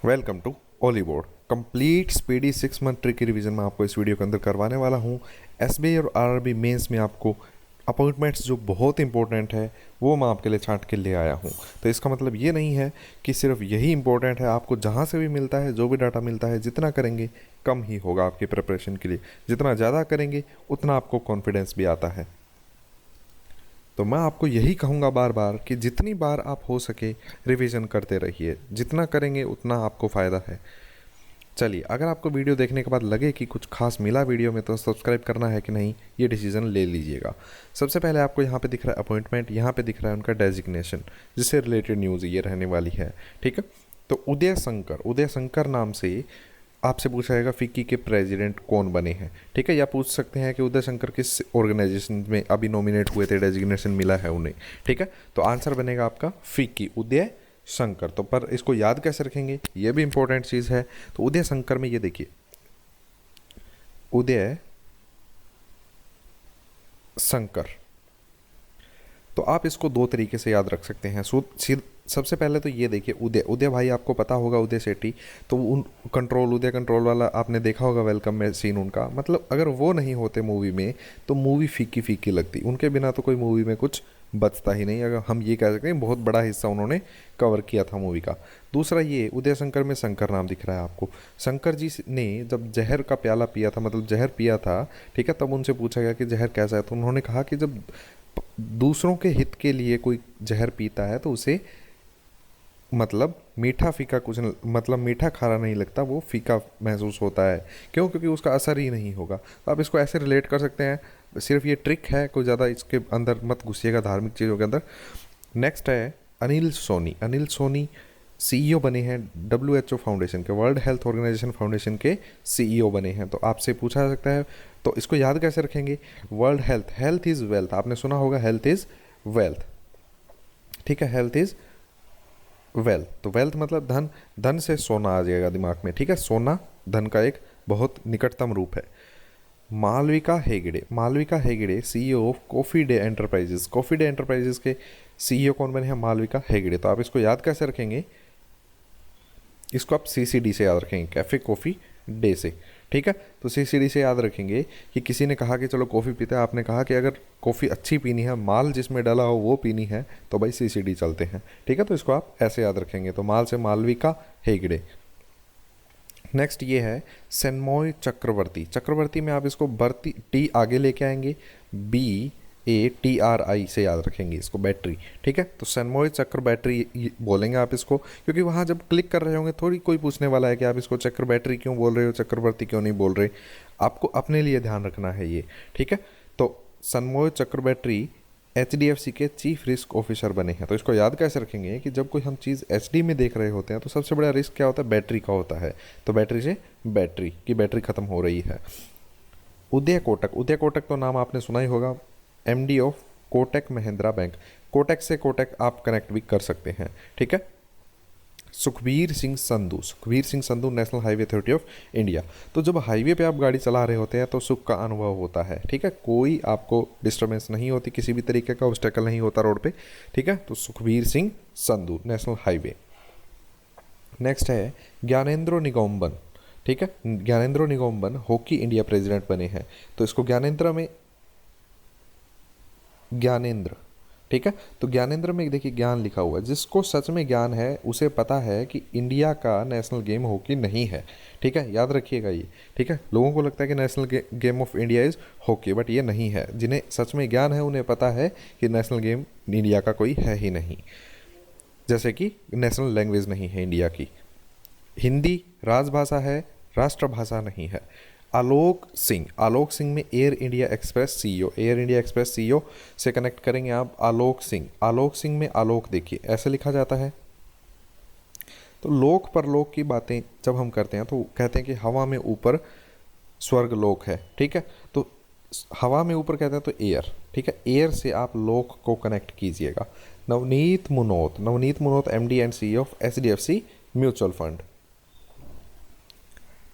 Welcome to Oliveboard. Complete speedy 6 month trick की revision मैं आपको इस वीडियो के अंदर करवाने वाला हूँ। एसबीआई और आरआरबी मेंस में आपको अपॉइंटमेंट्स जो बहुत इंपॉर्टेंट है वो मैं आपके लिए छांट के ले आया हूँ। तो इसका मतलब ये नहीं है कि सिर्फ यही इंपॉर्टेंट है, आपको जहाँ से भी मिलता है, जो भी डाटा मिलता है, जितना करेंगे कम ही होगा आपकी प्रिपरेशन के लिए। जितना ज़्यादा करेंगे उतना आपको कॉन्फिडेंस भी आता है। तो मैं आपको यही कहूँगा बार बार कि जितनी बार आप हो सके रिवीजन करते रहिए, जितना करेंगे उतना आपको फ़ायदा है। चलिए, अगर आपको वीडियो देखने के बाद लगे कि कुछ खास मिला वीडियो में तो सब्सक्राइब करना है कि नहीं, ये डिसीजन ले लीजिएगा। सबसे पहले आपको यहाँ पे दिख रहा है अपॉइंटमेंट, यहाँ पे दिख रहा है उनका डेजिग्नेशन, जिससे रिलेटेड न्यूज़ ये रहने वाली है। ठीक है, तो उदय शंकर नाम से आपसे पूछा जाएगा फिक्की के प्रेसिडेंट कौन बने हैं। ठीक है, या पूछ सकते हैं कि उदय शंकर किस ऑर्गेनाइजेशन में अभी नॉमिनेट हुए थे, डेजिग्नेशन मिला है उन्हें। ठीक है, तो आंसर बनेगा आपका फिक्की, उदय शंकर। तो पर इसको याद कैसे रखेंगे, ये भी इंपॉर्टेंट चीज़ है। तो उदय शंकर में ये देखिए, उदय शंकर, तो आप इसको दो तरीके से याद रख सकते हैं। सबसे पहले तो ये देखिए, उदय भाई आपको पता होगा, उदय सेठी, तो उन उदय कंट्रोल वाला आपने देखा होगा वेलकम में सीन उनका। मतलब अगर वो नहीं होते मूवी में तो मूवी फीकी फीकी लगती, उनके बिना तो कोई मूवी में कुछ बचता ही नहीं। अगर हम ये कह सकते हैं बहुत बड़ा हिस्सा उन्होंने कवर किया था मूवी का। दूसरा ये, उदय शंकर में शंकर नाम दिख रहा है आपको। शंकर जी ने जब जहर का प्याला पिया था, मतलब जहर पिया था, ठीक है, तब उनसे पूछा गया कि जहर कैसा है, तो उन्होंने कहा कि जब दूसरों के हित के लिए कोई जहर पीता है तो उसे मतलब मीठा फीका कुछ मतलब मीठा खारा नहीं लगता, वो फीका महसूस होता है। क्यों? क्योंकि उसका असर ही नहीं होगा। तो आप इसको ऐसे रिलेट कर सकते हैं। सिर्फ ये ट्रिक है, कोई ज़्यादा इसके अंदर मत घुसिएगा धार्मिक चीज़ों के अंदर। नेक्स्ट है अनिल सोनी। अनिल सोनी सीईओ बने हैं WHO फाउंडेशन के, वर्ल्ड हेल्थ ऑर्गेनाइजेशन फाउंडेशन के सीईओ बने हैं। तो आपसे पूछा जा सकता है, तो इसको याद कैसे रखेंगे? World health, health is wealth, आपने सुना होगा हेल्थ इज़ वेल्थ। ठीक है, हेल्थ इज़ वेल्थ, तो वेल्थ मतलब धन, धन से सोना आ जाएगा दिमाग में। ठीक है, सोना धन का एक बहुत निकटतम रूप है। Malavika Hegde CEO of Coffee Day Enterprises. Coffee Day Enterprises के सीईओ कौन बने हैं? मालविका हेगड़े। तो आप इसको याद कैसे रखेंगे? इसको आप CCD से याद रखेंगे, कैफ़े कॉफ़ी डे से। ठीक है, तो CCD से याद रखेंगे कि किसी ने कहा कि चलो कॉफ़ी पीते हैं, आपने कहा कि अगर कॉफ़ी अच्छी पीनी है, माल जिसमें डला हो वो पीनी है, तो भाई CCD चलते हैं। ठीक है, तो इसको आप ऐसे याद रखेंगे। तो माल से मालविका हेगड़े। नेक्स्ट ये है सेन्मॉय चक्रवर्ती। चक्रवर्ती में आप इसको बर्ती टी आगे लेके आएंगे, BATRI से याद रखेंगे इसको, बैटरी। ठीक है, तो सेन्मॉय चक्र बैटरी बोलेंगे आप इसको, क्योंकि वहाँ जब क्लिक कर रहे होंगे थोड़ी कोई पूछने वाला है कि आप इसको चक्र बैटरी क्यों बोल रहे हो, चक्रवर्ती क्यों नहीं बोल रहे। आपको अपने लिए ध्यान रखना है ये। ठीक है, तो सेन्मॉय चक्र बैटरी HDFC के चीफ रिस्क ऑफिसर बने हैं। तो इसको याद कैसे रखेंगे कि जब कोई हम चीज़ HD में देख रहे होते हैं तो सबसे बड़ा रिस्क क्या होता है? बैटरी का होता है। तो बैटरी से बैटरी की बैटरी ख़त्म हो रही है। उदय कोटक तो नाम आपने सुना ही होगा, MD of Kotak Mahindra bank. Kotak से कोटक आप कनेक्ट भी कर सकते हैं। ठीक है, Sukhbir Singh Sandhu national highway authority of India. तो जब हाईवे पे आप गाड़ी चला रहे होते हैं तो सुख का अनुभव होता है। ठीक है, कोई आपको डिस्टर्बेंस नहीं होती, किसी भी तरीके का ऑब्स्टेकल नहीं होता रोड पे। ठीक है, तो Sukhbir Singh Sandhu national highway. Next है ज्ञानेंद्रो निगोम्बन। ठीक है, ज्ञानेंद्रो निगोम्बन हॉकी इंडिया प्रेसिडेंट बने हैं। तो इसको ज्ञानेंद्र। ठीक है, तो ज्ञानेंद्र में देखिए ज्ञान लिखा हुआ है, जिसको सच में ज्ञान है उसे पता है कि इंडिया का नेशनल गेम हॉकी नहीं है। ठीक है, याद रखिएगा ये। ठीक है, लोगों को लगता है कि national game of India is hockey, but ये नहीं है। जिन्हें सच में ज्ञान है उन्हें पता है कि नेशनल गेम इंडिया का कोई है ही नहीं। जैसे कि नेशनल लैंग्वेज नहीं है इंडिया की, हिंदी राजभाषा है, राष्ट्रभाषा नहीं है। आलोक सिंह में एयर इंडिया एक्सप्रेस सीईओ से कनेक्ट करेंगे आप। आलोक सिंह में आलोक देखिए ऐसे लिखा जाता है। तो लोक परलोक की बातें जब हम करते हैं तो कहते हैं कि हवा में ऊपर स्वर्ग लोक है। ठीक है, तो हवा में ऊपर कहते हैं तो एयर। ठीक है, एयर से आप लोक को कनेक्ट कीजिएगा। Navneet Munot MD and CEO of HDFC mutual fund.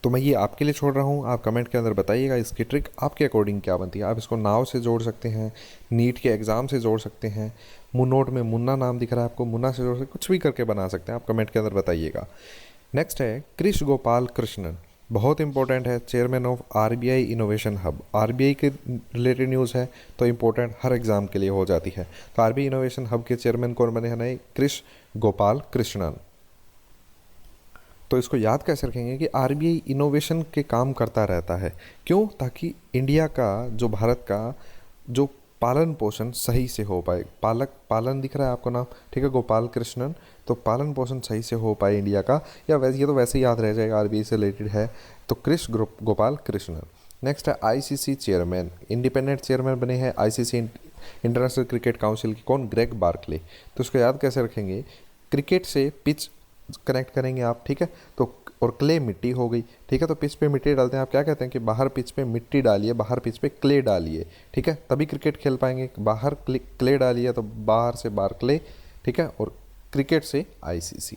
तो मैं ये आपके लिए छोड़ रहा हूँ, आप कमेंट के अंदर बताइएगा इसकी ट्रिक आपके अकॉर्डिंग क्या बनती है। आप इसको नाव से जोड़ सकते हैं, नीट के एग्ज़ाम से जोड़ सकते हैं, मुन्नोट में मुन्ना नाम दिख रहा है आपको, मुन्ना से जोड़ सकते, कुछ भी करके बना सकते हैं। आप कमेंट के अंदर बताइएगा। नेक्स्ट है कृष गोपाल कृष्णन, बहुत इंपॉर्टेंट है, chairman of RBI innovation hub. RBI के रिलेटेड न्यूज़ है तो इंपॉर्टेंट हर एग्जाम के लिए हो जाती है। तो आरबीआई इनोवेशन हब के चेयरमैन कौन बने हैं नए? कृष गोपाल कृष्णन। तो इसको याद कैसे रखेंगे कि आरबीआई इनोवेशन के काम करता रहता है, क्यों? ताकि इंडिया का, जो भारत का जो पालन पोषण सही से हो पाए। पालन दिख रहा है आपको नाम, ठीक है, गोपाल कृष्णन। तो पालन पोषण सही से हो पाए इंडिया का, या वैसे ये तो वैसे ही याद रह जाएगा, आरबीआई से रिलेटेड है। तो गोपाल कृष्णन। नेक्स्ट है आईसीसी चेयरमैन, इंडिपेंडेंट चेयरमैन बने हैं आईसीसी इंटरनेशनल क्रिकेट काउंसिल की, कौन? Greg Barclay. तो इसको याद कैसे रखेंगे? क्रिकेट से पिच कनेक्ट करेंगे आप, ठीक है, तो और क्ले मिट्टी हो गई, ठीक है, तो पिच पे मिट्टी डालते हैं, आप क्या कहते हैं कि बाहर पिच पे मिट्टी डालिए, बाहर पिच पे क्ले डालिए, ठीक है, तभी क्रिकेट खेल पाएंगे। बाहर क्ले डालिए तो बाहर से बाहर क्ले, ठीक है, और क्रिकेट से आईसीसी।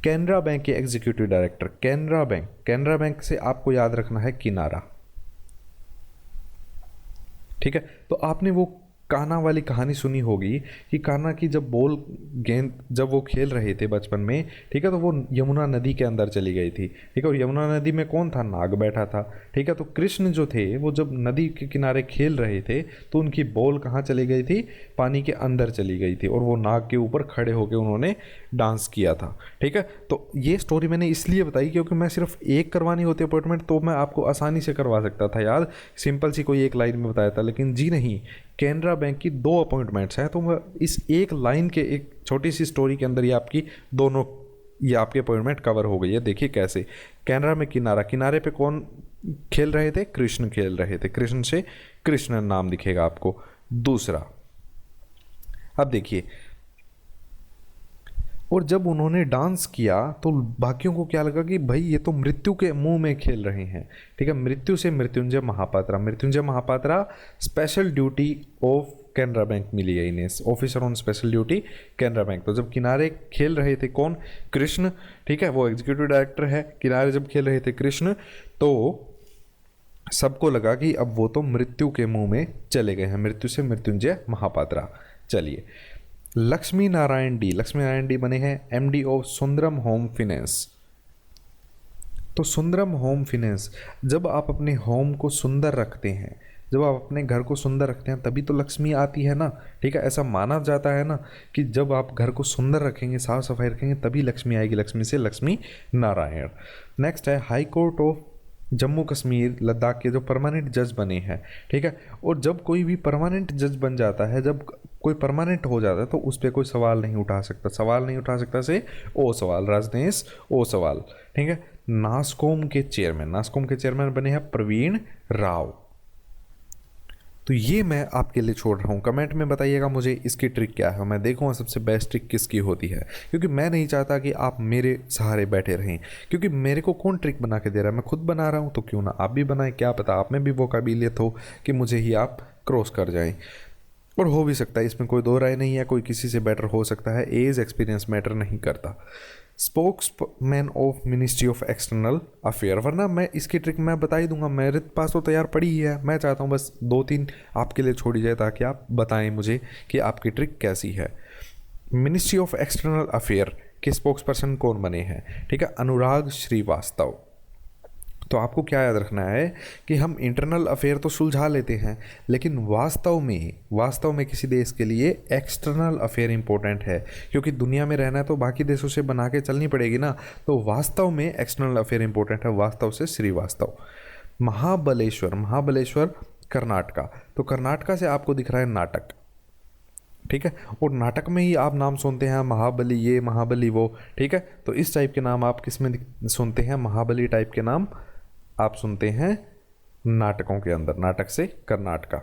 कैनरा बैंक के एग्जीक्यूटिव डायरेक्टर, कैनरा बैंक से आपको याद रखना है किनारा, ठीक है। तो आपने वो कान्हा वाली कहानी सुनी होगी कि कान्हा की जब बॉल गेंद जब वो खेल रहे थे बचपन में, ठीक है, तो वो यमुना नदी के अंदर चली गई थी, ठीक है, और यमुना नदी में कौन था? नाग बैठा था, ठीक है। तो कृष्ण जो थे वो जब नदी के किनारे खेल रहे थे तो उनकी बॉल कहाँ चली गई थी? पानी के अंदर चली गई थी, और वो नाग के ऊपर खड़े होकर उन्होंने डांस किया था, ठीक है। तो ये स्टोरी मैंने इसलिए बताई क्योंकि मैं सिर्फ एक करवानी होती अपॉइंटमेंट तो मैं आपको आसानी से करवा सकता था याद, सिंपल सी कोई एक लाइन में बताया था, लेकिन जी नहीं, कैनरा बैंक की 2 अपॉइंटमेंट्स हैं, तो इस एक लाइन के एक छोटी सी स्टोरी के अंदर ये आपकी दोनों, ये आपकी अपॉइंटमेंट कवर हो गई है। देखिए कैसे, कैनरा में किनारा, किनारे पे कौन खेल रहे थे? कृष्ण खेल रहे थे, कृष्ण से कृष्ण नाम दिखेगा आपको। दूसरा, अब देखिए, और जब उन्होंने डांस किया तो बाकियों को क्या लगा कि भाई ये तो मृत्यु के मुंह में खेल रहे हैं, ठीक है। मृत्यु से Mrityunjay Mahapatra special duty of Canara bank मिली है इन्हें, officer on special duty Canara bank. तो जब किनारे खेल रहे थे कौन? कृष्ण, ठीक है, वो एग्जीक्यूटिव डायरेक्टर है। किनारे जब खेल रहे थे कृष्ण तो सबको लगा कि अब वो तो मृत्यु के मुंह में चले गए हैं, मृत्यु से मृत्युंजय महापात्रा। चलिए, लक्ष्मी नारायण डी बने हैं MD of Sundaram home finance. तो सुंदरम होम फाइनेंस, जब आप अपने होम को सुंदर रखते हैं, जब आप अपने घर को सुंदर रखते हैं तभी तो लक्ष्मी आती है ना, ठीक है, ऐसा माना जाता है ना कि जब आप घर को सुंदर रखेंगे, साफ सफाई रखेंगे तभी लक्ष्मी आएगी, लक्ष्मी से लक्ष्मी नारायण। नेक्स्ट है high court of Jammu Kashmir Ladakh के जो परमानेंट जज बने हैं, ठीक है। और जब कोई भी परमानेंट जज बन जाता है, जब कोई परमानेंट हो जाता है तो उस पर कोई सवाल नहीं उठा सकता से ओ सवाल, राजनेश ओ सवाल, ठीक है। नास्कॉम के चेयरमैन बने हैं प्रवीण राव। तो ये मैं आपके लिए छोड़ रहा हूँ, कमेंट में बताइएगा मुझे इसकी ट्रिक क्या है, मैं देखूँगा सबसे बेस्ट ट्रिक किसकी होती है, क्योंकि मैं नहीं चाहता कि आप मेरे सहारे बैठे रहें, क्योंकि मेरे को कौन ट्रिक बना के दे रहा है, मैं खुद बना रहा हूँ, तो क्यों ना आप भी बनाएं, क्या पता आप में भी वो काबिलियत हो कि मुझे ही आप क्रॉस कर जाएं। और हो भी सकता है, इसमें कोई दो राय नहीं है, कोई किसी से बेटर हो सकता है, एज एक्सपीरियंस मैटर नहीं करता। Spokesman of ministry of external affair, वरना मैं इसकी ट्रिक मैं बता ही दूंगा, मेरे पास तो तैयार पड़ी ही है, मैं चाहता हूँ बस 2-3 आपके लिए छोड़ी जाए ताकि आप बताएं मुझे कि आपकी ट्रिक कैसी है। मिनिस्ट्री ऑफ एक्सटर्नल अफेयर के स्पोक्स पर्सन कौन बने हैं, ठीक है, अनुराग श्रीवास्तव। तो आपको क्या याद रखना है कि हम इंटरनल अफेयर तो सुलझा लेते हैं, लेकिन वास्तव में किसी देश के लिए एक्सटर्नल अफेयर इंपॉर्टेंट है, क्योंकि दुनिया में रहना है तो बाकी देशों से बना के चलनी पड़ेगी ना, तो वास्तव में एक्सटर्नल अफेयर इंपॉर्टेंट है, वास्तव से श्रीवास्तव। महाबलेश्वर कर्नाटका, तो कर्नाटका से आपको दिख रहा है नाटक, ठीक है, और नाटक में ही आप नाम सुनते हैं महाबली ये महाबली वो, ठीक है, तो इस टाइप के नाम आप किस में सुनते हैं? महाबली टाइप के नाम आप सुनते हैं नाटकों के अंदर, नाटक से कर्नाटका।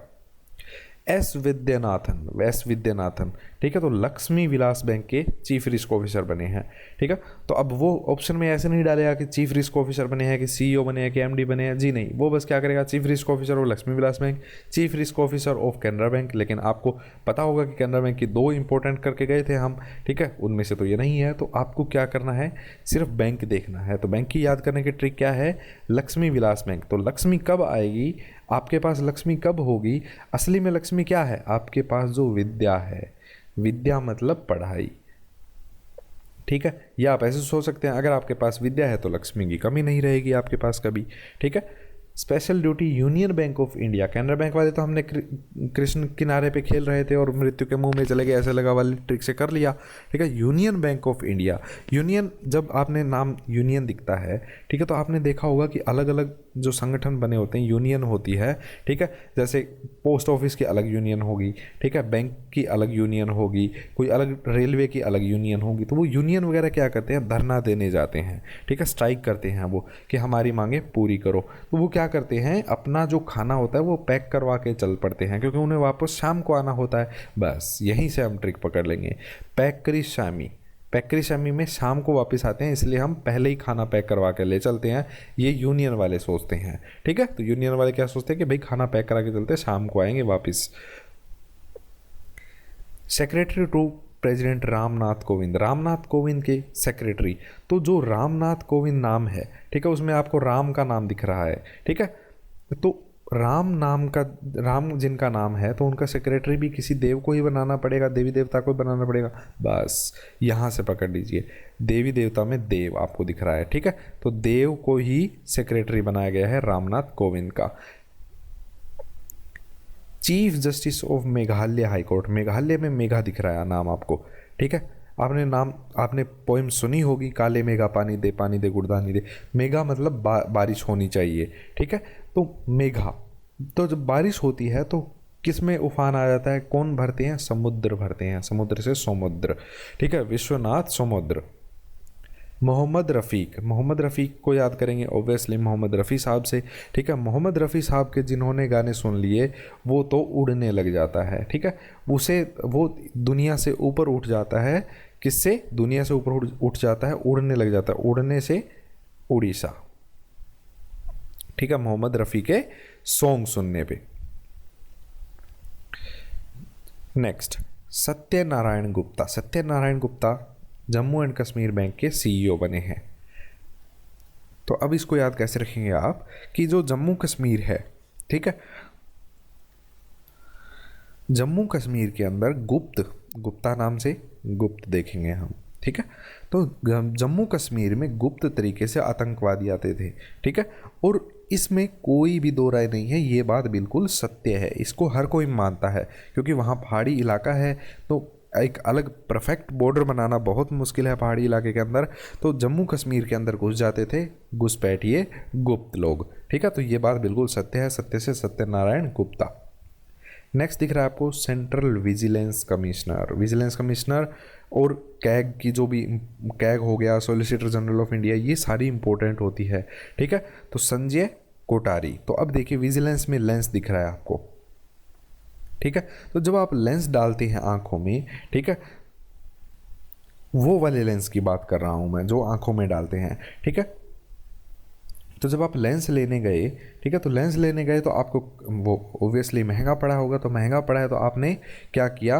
एस विद्यानाथन, ठीक है, तो लक्ष्मी विलास बैंक के चीफ रिस्क ऑफिसर बने हैं, ठीक है। तो अब वो ऑप्शन में ऐसे नहीं डालेगा कि चीफ रिस्क ऑफिसर बने हैं, कि सीईओ बने हैं, कि एमडी बने हैं, जी नहीं, वो बस क्या करेगा, chief risk officer of Lakshmi Vilas bank, chief risk officer of Canara bank. लेकिन आपको पता होगा कि कैनरा बैंक की 2 इंपॉर्टेंट करके गए थे हम, ठीक है, उनमें से तो ये नहीं है, तो आपको क्या करना है, सिर्फ बैंक देखना है। तो बैंक की याद करने की ट्रिक क्या है? लक्ष्मी विलास बैंक। तो लक्ष्मी कब आएगी आपके पास, लक्ष्मी कब होगी? असली में लक्ष्मी क्या है? आपके पास जो विद्या है, विद्या मतलब पढ़ाई, ठीक है, या आप ऐसे सोच सकते हैं अगर आपके पास विद्या है तो लक्ष्मी की कमी नहीं रहेगी आपके पास कभी। ठीक है। Special duty union bank of India, Canara bank वाले तो हमने कृष्ण किनारे पे खेल रहे थे और मृत्यु के मुंह में चले गए ऐसे लगा वाली ट्रिक से कर लिया। ठीक है, union bank of India. Union, जब आपने नाम यूनियन दिखता है, ठीक है, तो आपने देखा होगा कि अलग अलग जो संगठन बने होते हैं यूनियन होती है। ठीक है, जैसे पोस्ट ऑफिस की अलग यूनियन होगी, ठीक है, बैंक की अलग यूनियन होगी, कोई अलग रेलवे की अलग यूनियन होगी। तो वो यूनियन वगैरह क्या करते हैं, धरना देने जाते हैं। ठीक है, स्ट्राइक करते हैं वो कि हमारी मांगे पूरी करो। तो वो क्या करते हैं, अपना जो खाना होता है वो पैक करवा के चल पड़ते हैं, क्योंकि उन्हें वापस शाम को आना होता है। बस यहीं से हम ट्रिक पकड़ लेंगे, पैक करी शामी। पैकरी शामी में शाम को वापस आते हैं, इसलिए हम पहले ही खाना पैक करवा के ले चलते हैं, ये यूनियन वाले सोचते हैं। ठीक है, तो यूनियन वाले क्या सोचते हैं कि भाई खाना पैक करा के चलते हैं, शाम को आएंगे वापस। Secretary to president Ramnath Kovind, Ramnath Kovind के सेक्रेटरी। तो जो रामनाथ कोविंद नाम है, ठीक है, उसमें आपको राम का नाम दिख रहा है। ठीक है, तो राम नाम का, राम जिनका नाम है, तो उनका सेक्रेटरी भी किसी देव को ही बनाना पड़ेगा, देवी देवता को ही बनाना पड़ेगा। बस यहाँ से पकड़ लीजिए, देवी देवता में देव आपको दिख रहा है। ठीक है, तो देव को ही सेक्रेटरी बनाया गया है रामनाथ कोविंद का। Chief justice of Meghalaya high court, Meghalaya में मेघा दिख रहा है नाम आपको। ठीक है, आपने पोइम सुनी होगी, काले मेघा पानी दे गुड़दानी दे। मेघा मतलब बारिश होनी चाहिए। ठीक है, तो मेघा, तो जब बारिश होती है तो किस में उफान आ जाता है, कौन भरते हैं, समुद्र भरते हैं, समुद्र से समुद्र। ठीक है, विश्वनाथ समुद्र। मोहम्मद रफ़ीक, मोहम्मद रफ़ीक को याद करेंगे ऑब्वियसली, मोहम्मद रफ़ी साहब से। ठीक है, मोहम्मद रफ़ी साहब के जिन्होंने गाने सुन लिए वो तो उड़ने लग जाता है। ठीक है, उसे वो दुनिया से ऊपर उठ जाता है। किससे, दुनिया से ऊपर उठ जाता है, उड़ने लग जाता है, उड़ने से उड़ीसा। ठीक है, मोहम्मद रफ़ी के सॉन्ग सुनने पे। Next, Satyanarayan Gupta, Satyanarayan Gupta Jammu and Kashmir bank के सीईओ बने हैं। तो अब इसको याद कैसे रखेंगे आप कि जो जम्मू कश्मीर है, ठीक है, जम्मू कश्मीर के अंदर गुप्ता नाम से गुप्त देखेंगे हम। ठीक है, तो जम्मू कश्मीर में गुप्त तरीके से आतंकवादी आते थे। ठीक है, और इसमें कोई भी दो राय नहीं है, ये बात बिल्कुल सत्य है, इसको हर कोई मानता है, क्योंकि वहाँ पहाड़ी इलाका है, तो एक अलग परफेक्ट बॉर्डर बनाना बहुत मुश्किल है पहाड़ी इलाके के अंदर। तो जम्मू कश्मीर के अंदर घुस जाते थे घुसपैठिए गुप्त लोग। ठीक है, तो ये बात बिल्कुल सत्य है, सत्य से सत्यनारायण गुप्ता। नेक्स्ट दिख रहा है आपको central vigilance commissioner, vigilance commissioner और कैग की जो भी, कैग हो गया, सॉलिसिटर जनरल ऑफ इंडिया, ये सारी इंपॉर्टेंट होती है। ठीक है, तो संजय कोठारी। तो अब देखिए विजिलेंस में लेंस दिख रहा है आपको। ठीक है, तो जब आप लेंस डालते हैं आंखों में, ठीक है, वो वाले लेंस की बात कर रहा हूं मैं जो आंखों में डालते हैं। ठीक है, तो जब आप लेंस लेने गए, ठीक है, तो लेंस लेने गए तो आपको वो ओब्वियसली महंगा पड़ा होगा, तो महंगा पड़ा है तो आपने क्या किया,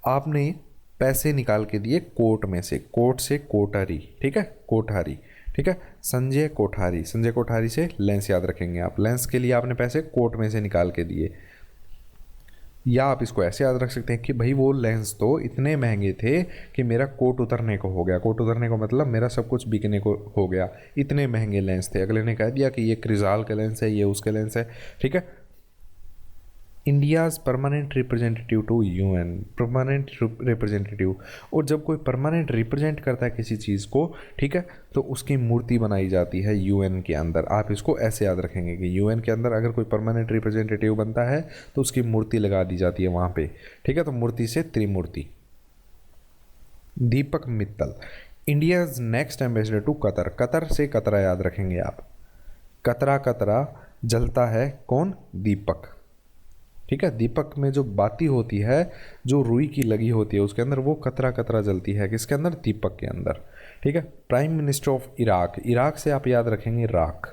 आपने पैसे निकाल के दिए कोर्ट में से, कोर्ट से कोठारी। ठीक है, कोठारी। ठीक है, संजय कोठारी, संजय कोठारी से लेंस याद रखेंगे आप, लेंस के लिए आपने पैसे कोर्ट में से निकाल के दिए। या आप इसको ऐसे याद रख सकते हैं कि भाई वो लेंस तो इतने महंगे थे कि मेरा कोट उतरने को हो गया, कोट उतरने को मतलब मेरा सब कुछ बिकने को हो गया, इतने महंगे लेंस थे। अगले ने कह दिया कि ये क्रिजाल का लेंस है, ये उसके लेंस है। ठीक है, India's permanent representative to UN, permanent representative, और जब कोई परमानेंट रिप्रेजेंट करता है किसी चीज़ को, ठीक है, तो उसकी मूर्ति बनाई जाती है यूएन के अंदर। आप इसको ऐसे याद रखेंगे कि यूएन के अंदर अगर कोई परमानेंट रिप्रेजेंटेटिव बनता है तो उसकी मूर्ति लगा दी जाती है वहाँ पे। ठीक है, तो मूर्ति से Trimurti. Deepak Mittal, India's next ambassador to Qatar, Qatar से कतरा याद रखेंगे आप, कतरा कतरा जलता है कौन, दीपक। ठीक है, दीपक में जो बाती होती है, जो रुई की लगी होती है उसके अंदर, वो कतरा कतरा जलती है, किसके अंदर, दीपक के अंदर। ठीक है, prime minister of Iraq, Iraq से आप याद रखेंगे राख।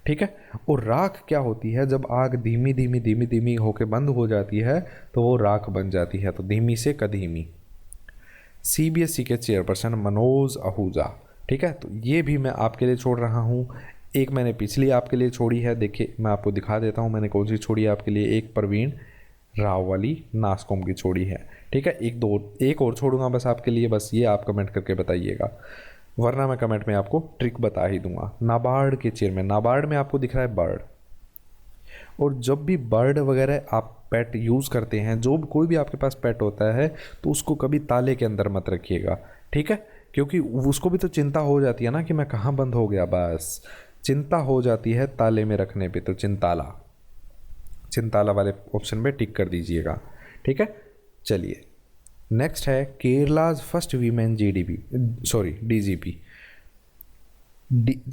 ठीक है, और राख क्या होती है, जब आग धीमी धीमी धीमी धीमी होके बंद हो जाती है तो वो राख बन जाती है, तो धीमी से कधीमी। सीबीएसई के चेयरपर्सन मनोज आहूजा। ठीक है, तो ये भी मैं आपके लिए छोड़ रहा हूँ, एक मैंने पिछली आपके लिए छोड़ी है, देखिए मैं आपको दिखा देता हूँ मैंने कौन सी छोड़ी है आपके लिए। एक प्रवीण राव वाली नासकॉम की छोड़ी है। ठीक है, एक और छोड़ूंगा बस आपके लिए, बस ये आप कमेंट करके बताइएगा, वरना मैं कमेंट में आपको ट्रिक बता ही दूंगा। नाबार्ड के चेयरमैन, नाबार्ड में आपको दिख रहा है बर्ड, और जब भी बर्ड वगैरह आप पेट यूज़ करते हैं, जो भी कोई भी आपके पास पेट होता है, तो उसको कभी ताले के अंदर मत रखिएगा, ठीक है, क्योंकि उसको भी तो चिंता हो जाती है ना कि मैं कहाँ बंद हो गया, बस चिंता हो जाती है ताले में रखने पे, तो चिंताला, चिंताला वाले ऑप्शन पे टिक कर दीजिएगा, ठीक है। चलिए नेक्स्ट है Kerala's first women GDP, sorry DGP.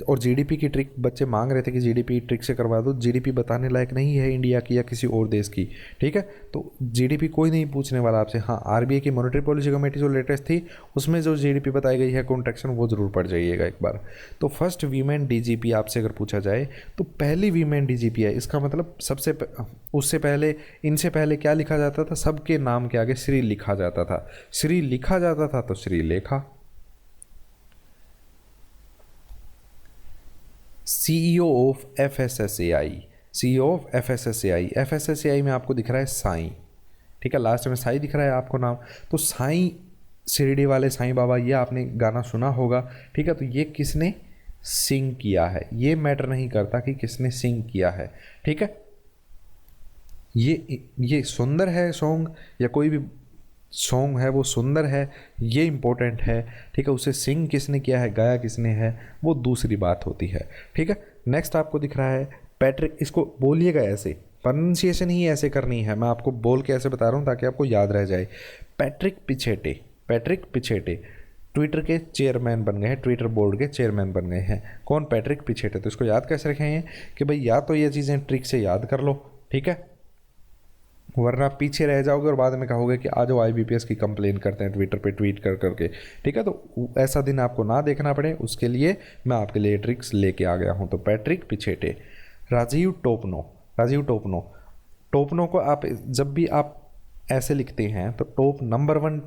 और जीडीपी की ट्रिक बच्चे मांग रहे थे कि जीडीपी ट्रिक से करवा दो, जीडीपी बताने लायक नहीं है इंडिया की या किसी और देश की, ठीक है, तो जीडीपी कोई नहीं पूछने वाला आपसे। हाँ, आरबीआई की मॉनेटरी पॉलिसी कमेटी जो लेटेस्ट थी, उसमें जो जीडीपी बताई गई है कॉन्ट्रैक्शन, वो ज़रूर पढ़ जाइएगा एक बार। तो फर्स्ट वीमेन डीजीपी आपसे अगर पूछा जाए तो पहली वीमेन डीजीपी है, इसका मतलब उससे पहले, इनसे पहले क्या लिखा जाता था, सबके नाम के आगे श्री लिखा जाता था, श्री लिखा जाता था तो Shrilekha. CEO of FSSAI, CEO of FSSAI, FSSAI में आपको दिख रहा है साईं, ठीक है, लास्ट में साईं दिख रहा है आपको नाम, तो साईं शिरडी वाले साईं बाबा, ये आपने गाना सुना होगा, ठीक है, तो ये किसने सिंग किया है, ये मैटर नहीं करता कि किसने सिंग किया है, ठीक है, ये सुंदर है सॉन्ग या कोई भी सॉन्ग है वो सुंदर है, ये इम्पोर्टेंट है, ठीक है, उसे सिंग किसने किया है, गाया किसने है, वो दूसरी बात होती है, ठीक है। नेक्स्ट आपको दिख रहा है पैट्रिक, इसको बोलिएगा ऐसे, प्रोनाउंसिएशन ही ऐसे करनी है, मैं आपको बोल के ऐसे बता रहा हूँ ताकि आपको याद रह जाए। पैट्रिक पिछेटे, पैट्रिक पिछेटे ट्विटर के चेयरमैन बन गए हैं, ट्विटर बोर्ड के चेयरमैन बन गए हैं, कौन, पैट्रिक पिछेटे। तो इसको याद कैसे रखेंगे कि भाई या तो ये चीज़ें ट्रिक से याद कर लो, ठीक है, वरना पीछे रह जाओगे और बाद में कहोगे कि आज वो आईबीपीएस की कंप्लेन करते हैं ट्विटर पे ट्वीट कर करके, ठीक है, तो ऐसा दिन आपको ना देखना पड़े, उसके लिए मैं आपके लिए ट्रिक्स लेके आ गया हूँ। तो पैट्रिक पिछेटे, राजीव टोपनो, राजीव टोपनो, टोपनो को आप जब भी आप ऐसे लिखते हैं तो टॉप नंबर 1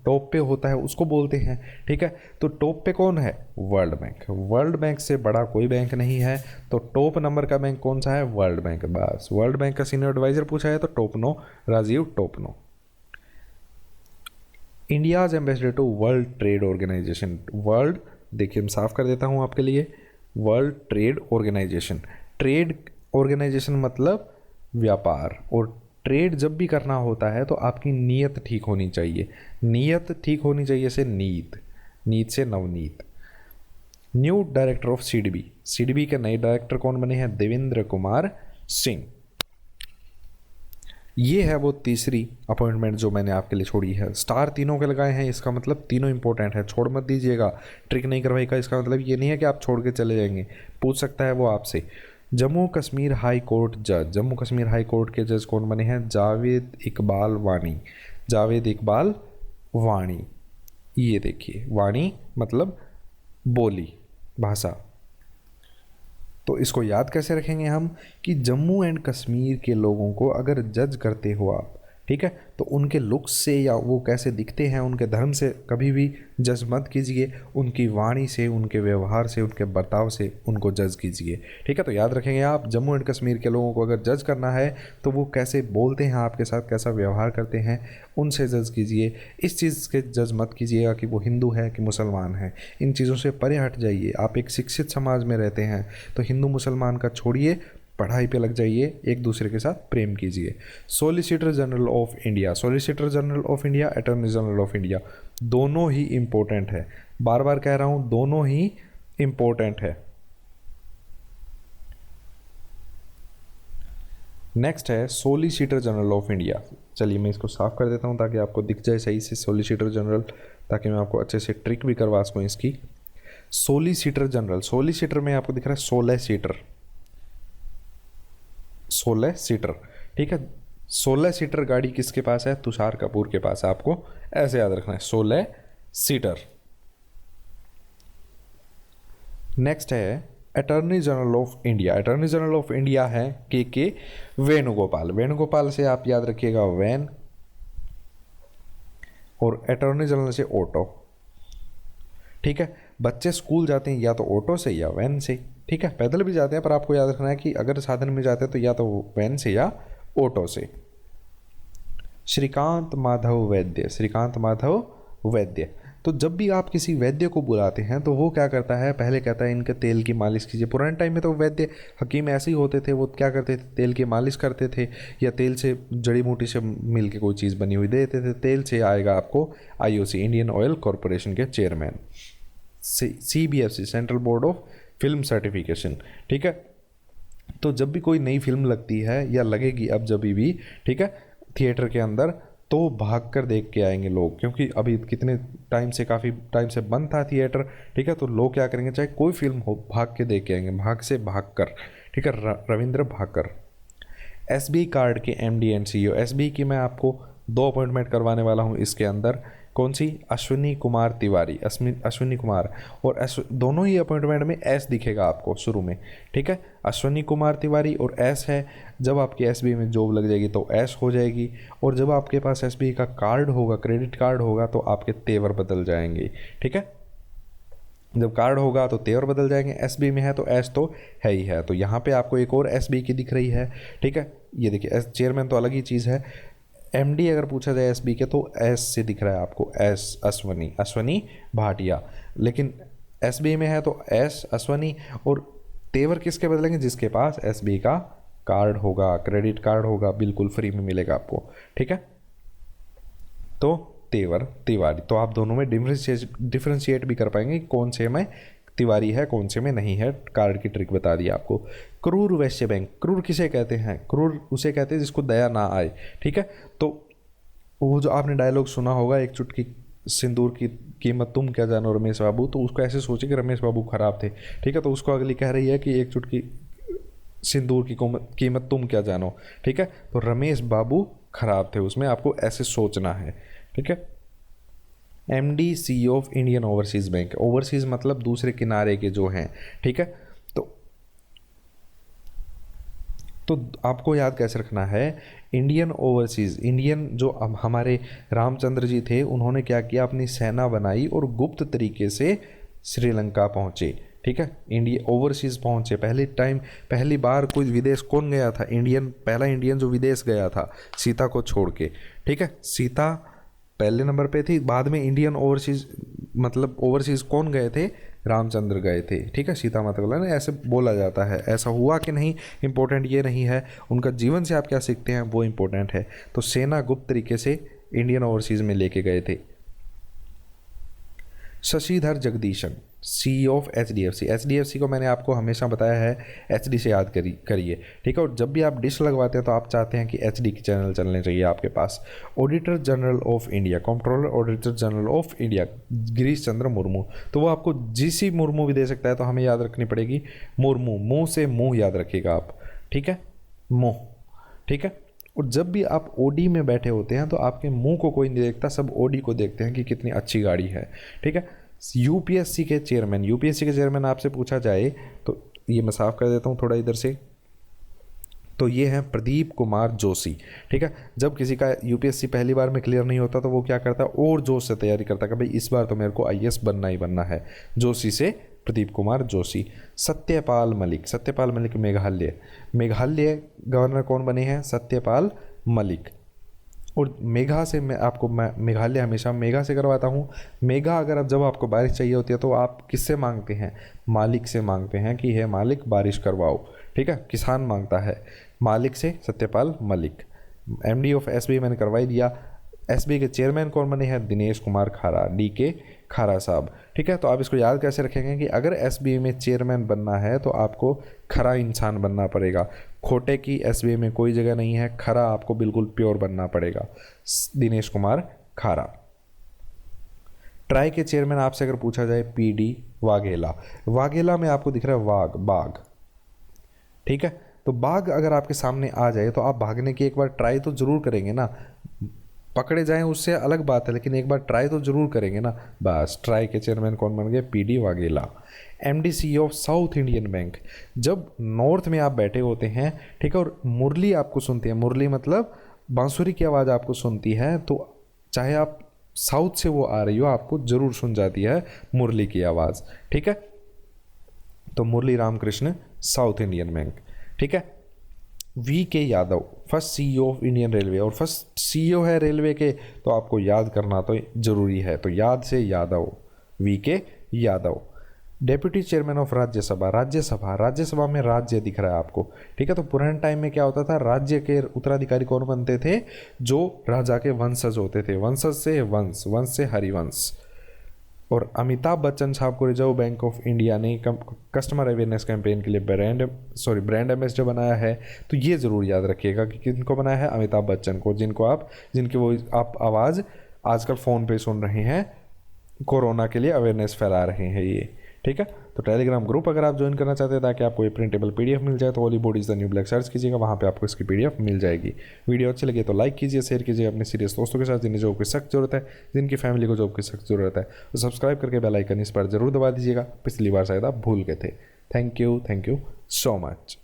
टॉप पे होता है उसको बोलते हैं, ठीक है, तो टॉप पे कौन है, वर्ल्ड बैंक, वर्ल्ड बैंक से बड़ा कोई बैंक नहीं है, तो टॉप नंबर का बैंक कौन सा है, वर्ल्ड बैंक, बस वर्ल्ड बैंक का सीनियर एडवाइजर पूछा है तो Topno, Rajiv Topno. India's ambassador to world trade organisation, world, देखिए मैं साफ कर देता हूँ आपके लिए, world trade organisation, trade organisation मतलब व्यापार, और ट्रेड जब भी करना होता है तो आपकी नीयत ठीक होनी चाहिए, नीयत ठीक होनी चाहिए से नीत, नीत से Navneet. New director of CDB, CDB के नए डायरेक्टर कौन बने हैं, देवेंद्र कुमार सिंह। ये है वो तीसरी अपॉइंटमेंट जो मैंने आपके लिए छोड़ी है, स्टार तीनों के लगाए हैं, इसका मतलब तीनों इंपॉर्टेंट है, छोड़ मत दीजिएगा, ट्रिक नहीं करवाएगा, इसका मतलब ये नहीं है कि आप छोड़ के चले जाएंगे, पूछ सकता है वो आपसे। जम्मू कश्मीर हाई कोर्ट जज, जम्मू कश्मीर हाई कोर्ट के जज कौन बने हैं, जावेद इकबाल वानी, जावेद इकबाल वाणी, ये देखिए वाणी मतलब बोली, भाषा, तो इसको याद कैसे रखेंगे हम कि जम्मू एंड कश्मीर के लोगों को अगर जज करते हो आप, ठीक है, तो उनके लुक्स से या वो कैसे दिखते हैं उनके धर्म से कभी भी जज मत कीजिए, उनकी वाणी से, उनके व्यवहार से, उनके बर्ताव से उनको जज कीजिए, ठीक है। तो याद रखेंगे आप, जम्मू एंड कश्मीर के लोगों को अगर जज करना है तो वो कैसे बोलते हैं आपके साथ, कैसा व्यवहार करते हैं, उनसे जज कीजिए, इस चीज़ के जज मत कीजिएगा कि वो हिंदू है कि मुसलमान है, इन चीज़ों से परे हट जाइए। आप एक शिक्षित समाज में रहते हैं तो हिंदू मुसलमान का छोड़िए, पढ़ाई पे लग जाइए, एक दूसरे के साथ प्रेम कीजिए। Solicitor general of India, solicitor general of India, attorney general of India, दोनों ही इम्पोर्टेंट है, बार बार कह रहा हूं दोनों ही इम्पोर्टेंट है। नेक्स्ट है सॉलिसिटर जनरल ऑफ इंडिया, चलिए मैं इसको साफ कर देता हूं ताकि आपको दिख जाए सही से सॉलिसिटर जनरल, ताकि मैं आपको अच्छे से ट्रिक भी करवा सकूँ इसकी। सॉलिसिटर जनरल, सॉलिसिटर में आपको दिख रहा है 16 सीटर, 16 सीटर, ठीक है, 16 सीटर गाड़ी किसके पास है, तुषार कपूर के पास है, आपको ऐसे याद रखना है 16 सीटर। नेक्स्ट है attorney general of India, attorney general of India है के वेणुगोपाल, वेणुगोपाल से आप याद रखिएगा वैन, और अटॉर्नी जनरल से ऑटो, ठीक है। बच्चे स्कूल जाते हैं या तो ऑटो से या वैन से, ठीक है, पैदल भी जाते हैं पर आपको याद रखना है कि अगर साधन में जाते हैं तो या तो वैन से या ऑटो से। श्रीकांत माधव वैद्य, श्रीकांत माधव वैद्य। तो जब भी आप किसी वैद्य को बुलाते हैं तो वो क्या करता है, पहले कहता है इनके तेल की मालिश कीजिए। पुराने टाइम में तो वैद्य हकीम ऐसे ही होते थे, वो क्या करते थे, तेल की मालिश करते थे, या तेल से जड़ी बूटी से मिल के कोई चीज़ बनी हुई दे देते थे। तेल से आएगा आपको आईओसी, इंडियन ऑयल कॉरपोरेशन के chairman. CBFC, central board of film certification, ठीक है। तो जब भी कोई नई फिल्म लगती है या लगेगी अब जब भी, ठीक है, थिएटर के अंदर, तो भाग कर देख के आएंगे लोग, क्योंकि अभी कितने टाइम से, काफ़ी टाइम से बंद था थिएटर, ठीक है। तो लोग क्या करेंगे, चाहे कोई फिल्म हो, भाग के देख के आएंगे, भाग से भाग कर, ठीक है। रविंद्र भाकर। SBI कार्ड के MD एंड CEO, SBI की मैं आपको 2 अपॉइंटमेंट करवाने वाला हूँ इसके अंदर। कौन सी? अश्विनी कुमार तिवारी, अश्विनी कुमार, और दोनों ही अपॉइंटमेंट में एस दिखेगा आपको शुरू में, ठीक है। अश्विनी कुमार तिवारी और एस है। जब आपकी SBI में जॉब लग जाएगी तो एस हो जाएगी, और जब आपके पास SBI का कार्ड होगा, क्रेडिट कार्ड होगा, तो आपके तेवर बदल जाएंगे, ठीक है। जब कार्ड होगा तो तेवर बदल जाएंगे। SBI में है तो एस तो है ही है। तो यहाँ पे आपको एक और SBI की दिख रही है, ठीक है। ये देखिए, एस चेयरमैन तो अलग ही चीज़ है। MD अगर पूछा जाए SBI के तो एस से दिख रहा है आपको, एस अश्वनी भाटिया। लेकिन SBI में है तो एस अश्वनी, और तेवर किसके बदलेंगे? जिसके पास SBI का कार्ड होगा, क्रेडिट कार्ड होगा, बिल्कुल फ्री में मिलेगा आपको, ठीक है। तो तेवर तिवारी, तो आप दोनों में डिफ्रेंशिएट भी कर पाएंगे कौन से में तिवारी है, कौन से में नहीं है। कार्ड की ट्रिक बता दी आपको। क्रूर वैश्य बैंक, क्रूर किसे कहते हैं? क्रूर उसे कहते हैं जिसको दया ना आए, ठीक है। तो वो जो आपने डायलॉग सुना होगा, एक चुटकी सिंदूर की कीमत तुम क्या जानो रमेश बाबू, तो उसको ऐसे सोचे कि रमेश बाबू खराब थे, ठीक है। तो उसको अगली कह रही है कि एक चुटकी सिंदूर की कीमत तुम क्या जानो, ठीक है। तो रमेश बाबू खराब थे, उसमें आपको ऐसे सोचना है, ठीक है। MD CEO of Indian overseas bank, overseas मतलब दूसरे किनारे के जो हैं, ठीक है। तो आपको याद कैसे रखना है, इंडियन ओवरसीज़, इंडियन जो हमारे रामचंद्र जी थे, उन्होंने क्या किया, अपनी सेना बनाई और गुप्त तरीके से श्रीलंका पहुँचे, ठीक है। इंडिया ओवरसीज़ पहुँचे। पहली बार कोई विदेश कौन गया था? पहला इंडियन जो विदेश गया था सीता को छोड़ के, ठीक है। सीता पहले नंबर पे थी, बाद में इंडियन ओवरसीज़, मतलब ओवरसीज़ कौन गए थे? रामचंद्र गए थे, ठीक है। सीता माता को ना ऐसे बोला जाता है। ऐसा हुआ कि नहीं, इंपॉर्टेंट ये नहीं है, उनका जीवन से आप क्या सीखते हैं वो इंपॉर्टेंट है। तो सेना गुप्त तरीके से इंडियन ओवरसीज़ में लेके गए थे। Shashidhar Jagdishan, CEO of HDFC को मैंने आपको हमेशा बताया है HD से याद करिए, ठीक है। और जब भी आप डिश लगवाते हैं तो आप चाहते हैं कि HD के चैनल चलने चाहिए आपके पास। Auditor general of India, controller auditor general of India, Girish Chandra Murmu. तो वो आपको GC मुर्मू भी दे सकता है, तो हमें याद रखनी पड़ेगी मुर्मू, मुँह से मुँह याद रखिएगा आप, ठीक है, मुँह, ठीक है। और जब भी आप OD में बैठे होते हैं तो आपके मुंह को कोई नहीं देखता, सब OD को देखते हैं कि कितनी अच्छी गाड़ी है, ठीक है। UPSC के चेयरमैन आपसे पूछा जाए तो ये मैं साफ कर देता हूँ थोड़ा इधर से, तो ये हैं प्रदीप कुमार जोशी, ठीक है। जब किसी का UPSC पहली बार में क्लियर नहीं होता तो वो क्या करता है, और जोश से तैयारी करता है कि भाई इस बार तो मेरे को IAS बनना ही बनना है। जोशी से प्रदीप कुमार जोशी। सत्यपाल मलिक मेघालय गवर्नर कौन बने हैं? सत्यपाल मलिक। और मेघा से मैं मेघालय हमेशा मेघा से करवाता हूँ। मेघा अगर जब आपको बारिश चाहिए होती है तो आप किससे मांगते हैं? मालिक से मांगते हैं कि हे मालिक बारिश करवाओ, ठीक है। किसान मांगता है, मालिक से Satyapal Malik. MD of SBI मैंने करवा ही दिया। SBI के चेयरमैन कौन बने हैं? दिनेश कुमार खारा, DK खारा साहब, ठीक है। तो आप इसको याद कैसे रखेंगे कि अगर SBI में चेयरमैन बनना है तो आपको खरा इंसान बनना पड़ेगा। खोटे की SBI में कोई जगह नहीं है, खरा आपको बिल्कुल प्योर बनना पड़ेगा। दिनेश कुमार खारा। ट्राई के चेयरमैन आपसे अगर पूछा जाए PD वाघेला में आपको दिख रहा है बाघ, ठीक है। तो बाघ अगर आपके सामने आ जाए तो आप भागने की एक बार ट्राई तो जरूर करेंगे ना। पकड़े जाएं उससे अलग बात है, लेकिन एक बार ट्राई तो जरूर करेंगे ना। बस ट्राई के चेयरमैन कौन बन गए? PD Vaghela. MD CEO of south Indian bank, जब नॉर्थ में आप बैठे होते हैं, ठीक है, और मुरली आपको सुनती है, मुरली मतलब बांसुरी की आवाज़ आपको सुनती है, तो चाहे आप साउथ से वो आ रही हो आपको जरूर सुन जाती है मुरली की आवाज़, ठीक है। तो मुरली रामकृष्ण, साउथ इंडियन बैंक, ठीक है। वी के Yadav, first CEO of Indian railway, और फर्स्ट सीईओ है रेलवे के, तो आपको याद करना तो ज़रूरी है, तो याद से यादव, वी के Yadav. Deputy chairman of Rajya Sabha, Rajya Sabha में राज्य दिख रहा है आपको, ठीक है। तो पुराने टाइम में क्या होता था, राज्य के उत्तराधिकारी कौन बनते थे, जो राजा के वंशज होते थे, वंशज से वंश, वंश से हरिवंश। और अमिताभ बच्चन साहब को रिजर्व बैंक ऑफ इंडिया ने कस्टमर अवेयरनेस कैंपेन के लिए ब्रांड एम्बेसडर बनाया है। तो ये ज़रूर याद रखिएगा कि किनको बनाया है, अमिताभ बच्चन को, जिनकी वो आप आवाज़ आजकल फ़ोन पे सुन रहे हैं, कोरोना के लिए अवेयरनेस फैला रहे हैं ये, ठीक है। तो टेलीग्राम ग्रुप अगर आप ज्वाइन करना चाहते हैं ताकि आपको ये प्रिंटेबल पीडीएफ मिल जाए, तो Hollywood is the new black search कीजिएगा, वहाँ पे आपको इसकी पीडीएफ मिल जाएगी। वीडियो अच्छी लगे तो लाइक कीजिए, शेयर कीजिए अपने सीरियस दोस्तों के साथ, जिन्हें जॉब की सख्त जरूरत है, जिनकी फैमिली को जॉब की सख्त जरूरत है। तो सब्सक्राइब करके बेल आइकन इस पर जरूर दबा दीजिएगा, पिछली बार शायद आप भूल गए थे। Thank you so much.